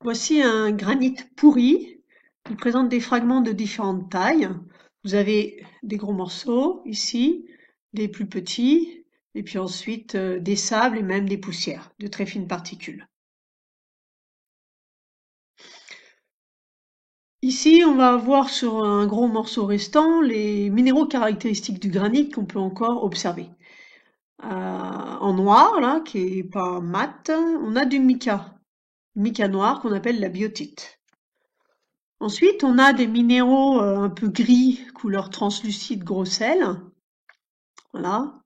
Voici un granit pourri qui présente des fragments de différentes tailles. Vous avez des gros morceaux ici, des plus petits, et puis ensuite des sables et même des poussières, de très fines particules. Ici, on va voir sur un gros morceau restant les minéraux caractéristiques du granit qu'on peut encore observer. En noir, là, qui est pas mat, on a du mica noir qu'on appelle la biotite. Ensuite, on a des minéraux un peu gris, couleur translucide gros sel, voilà,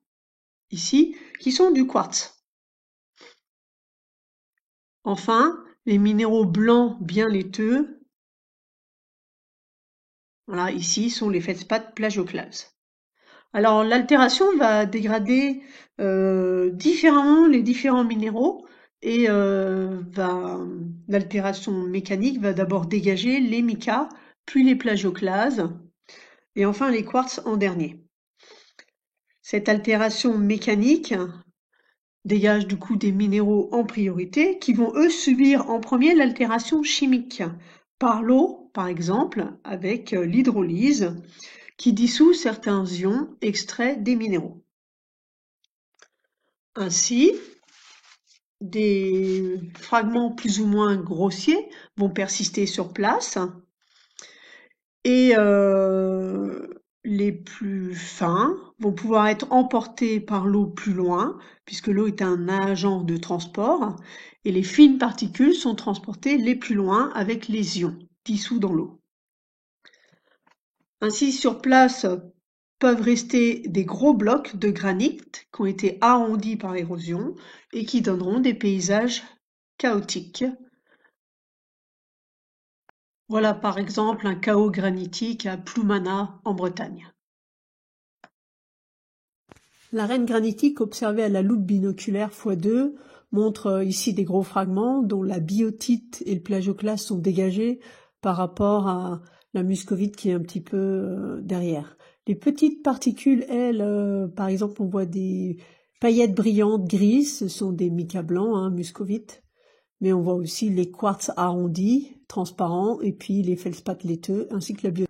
ici, qui sont du quartz. Enfin, les minéraux blancs bien laiteux, voilà, ici, sont les feldspaths plagioclases. Alors, l'altération va dégrader différemment les différents minéraux et l'altération mécanique va d'abord dégager les micas, puis les plagioclases et enfin les quartz en dernier. Cette altération mécanique dégage du coup des minéraux en priorité qui vont eux subir en premier l'altération chimique par l'eau par exemple avec l'hydrolyse qui dissout certains ions extraits des minéraux. Ainsi, des fragments plus ou moins grossiers vont persister sur place et les plus fins vont pouvoir être emportés par l'eau plus loin, puisque l'eau est un agent de transport, et les fines particules sont transportées les plus loin avec les ions dissous dans l'eau. Ainsi, sur place peuvent rester des gros blocs de granit qui ont été arrondis par l'érosion et qui donneront des paysages chaotiques. Voilà par exemple un chaos granitique à Ploumana en Bretagne. L'arène granitique observée à la loupe binoculaire x2 montre ici des gros fragments dont la biotite et le plagioclase sont dégagés par rapport à la muscovite qui est un petit peu derrière. Les petites particules, elles, par exemple, on voit des paillettes brillantes grises, ce sont des micas blancs, muscovite, mais on voit aussi les quartz arrondis, transparents, et puis les feldspaths laiteux, ainsi que la biotite.